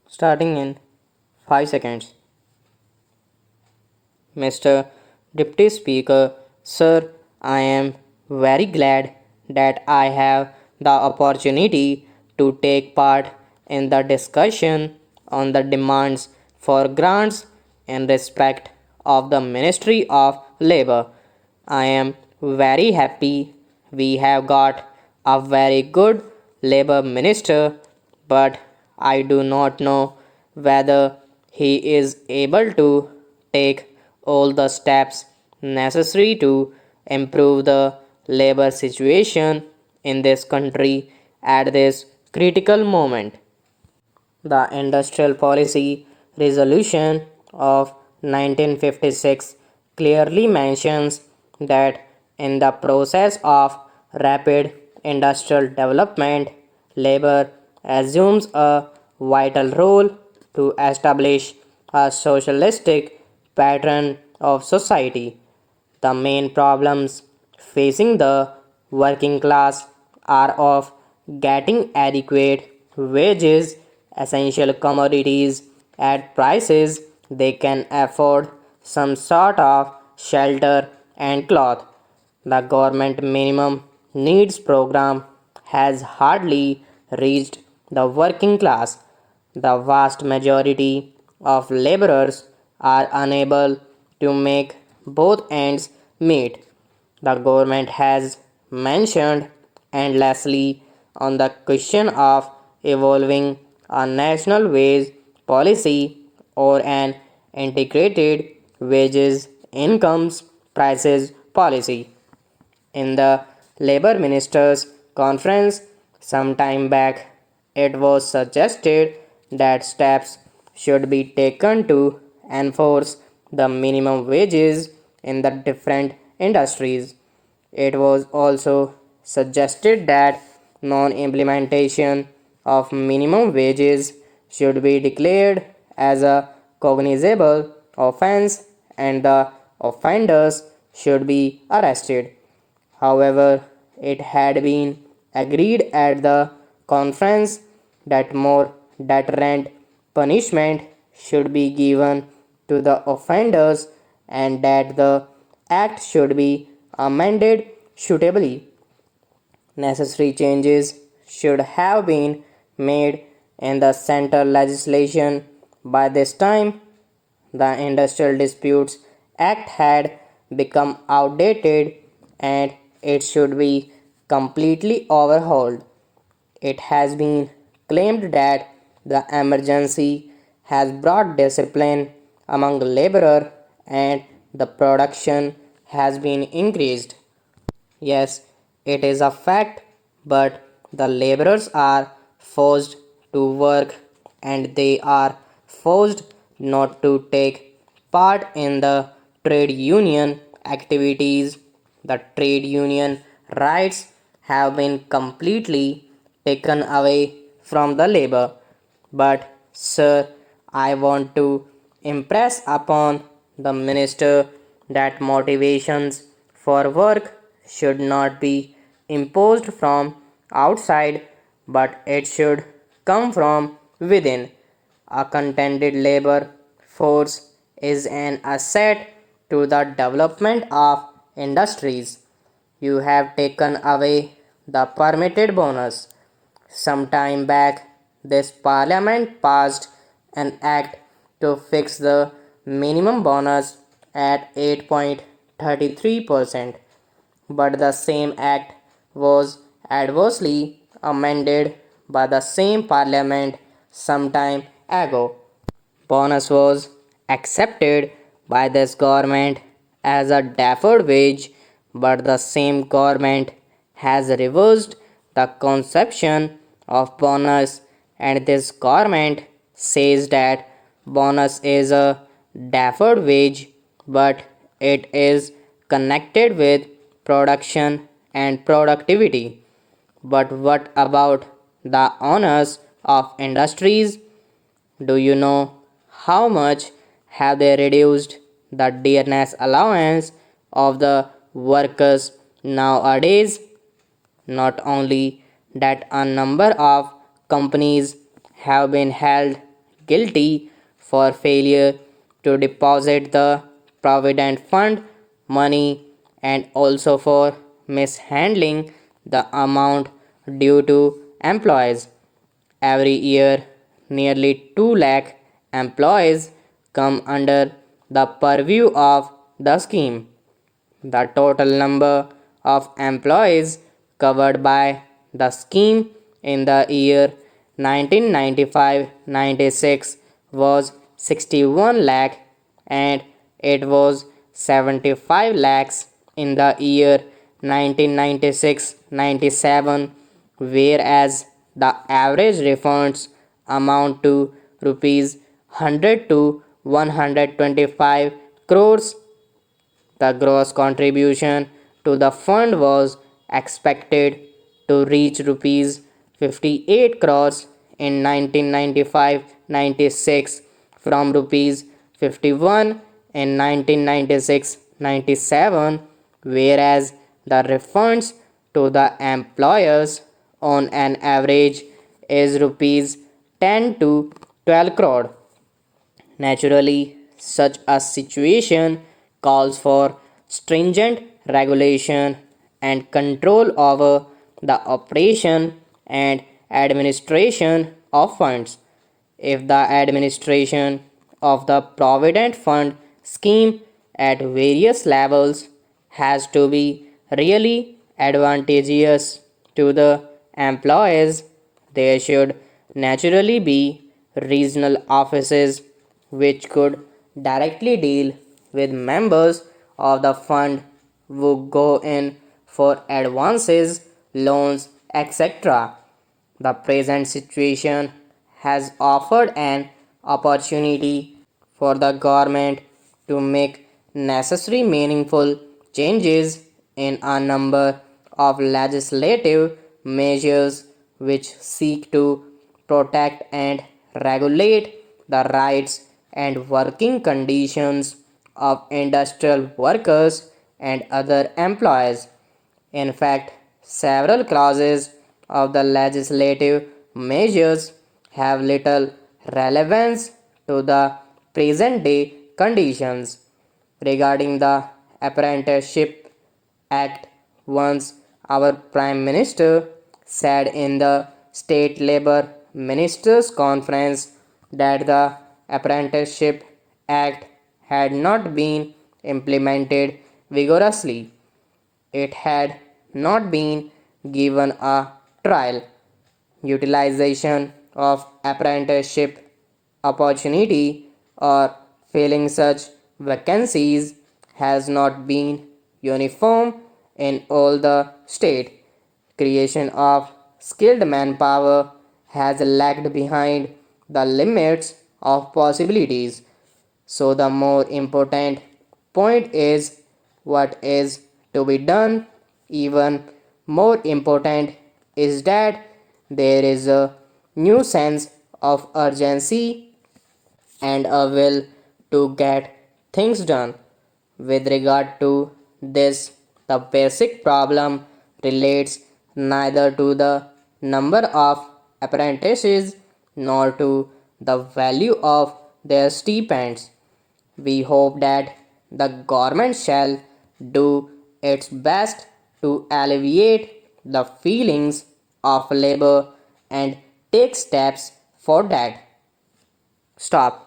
Starting in 5 seconds. Mr. Deputy Speaker, Sir, I am very glad that I have the opportunity to take part in the discussion on the demands for grants in respect of the Ministry of Labour. I am very happy we have got a very good Labour Minister, but I do not know whether he is able to take all the steps necessary to improve the labor situation in this country at this critical moment. The Industrial Policy Resolution of 1956 clearly mentions that in the process of rapid industrial development, labor assumes a vital role to establish a socialistic pattern of society. The main problems facing the working class are of getting adequate wages, essential commodities at prices they can afford, some sort of shelter and cloth. The government minimum needs program has hardly reached the working class. The vast majority of laborers are unable to make both ends meet. The government has mentioned endlessly on the question of evolving a national wage policy or an integrated wages, incomes, prices policy. In the Labour Ministers' conference some time back, it was suggested that steps should be taken to enforce the minimum wages in the different industries. It was also suggested that non implementation of minimum wages should be declared as a cognizable offense and the offenders should be arrested. However, it had been agreed at the conference that more deterrent punishment should be given to the offenders and that the act should be amended suitably. Necessary changes should have been made in the central legislation by this time. The Industrial Disputes Act had become outdated and it should be completely overhauled. It has been claimed that the emergency has brought discipline among laborers and the production has been increased. Yes, it is a fact, but the laborers are forced to work and they are forced not to take part in the trade union activities. The trade union rights have been completely taken away from the labor. But, sir, I want to impress upon the minister that motivations for work should not be imposed from outside, but it should come from within. A contented labor force is an asset to the development of industries. You have taken away the permitted bonus. Some time back, this parliament passed an act to fix the minimum bonus at 8.33%, but the same act was adversely amended by the same parliament some time ago. Bonus was accepted by this government as a deferred wage, but the same government has reversed the conception of bonus, and this government says that bonus is a deferred wage, but it is connected with production and productivity. But what about the owners of industries? Do you know how much have they reduced the dearness allowance of the workers nowadays? Not only that, a number of companies have been held guilty for failure to deposit the provident fund money and also for mishandling the amount due to employees. Every year, nearly 2 lakh employees come under the purview of the scheme. The total number of employees covered by the scheme in the year 1995-96 was 61 lakh and it was 75 lakhs in the year 1996-97, whereas the average refunds amount to rupees 100 to 125 crores. The gross contribution to the fund was expected to reach rupees 58 crores in 1995-96 from rupees 51 in 1996-97, whereas the refunds to the employers on an average is rupees 10 to 12 crore. Naturally, such a situation calls for stringent regulation and control over the operation and administration of funds. If the administration of the Provident Fund scheme at various levels has to be really advantageous to the employees, there should naturally be regional offices which could directly deal with members of the fund who go in for advances, loans, etc. The present situation has offered an opportunity for the government to make necessary meaningful changes in a number of legislative measures which seek to protect and regulate the rights and working conditions of industrial workers and other employees. In fact, several clauses of the legislative measures have little relevance to the present day conditions. Regarding the Apprenticeship Act, once our Prime Minister said in the State Labor Ministers' Conference that the Apprenticeship Act had not been implemented vigorously. It had not been given a trial. Utilization of apprenticeship opportunity or filling such vacancies has not been uniform in all the state. Creation of skilled manpower has lagged behind the limits of possibilities. So, the more important point is what is to be done. Even more important is that there is a new sense of urgency and a will to get things done. With regard to this, the basic problem relates neither to the number of apprentices nor to the value of their stipends. We hope that the government shall do its best to alleviate the feelings of labor and take steps for that. Stop.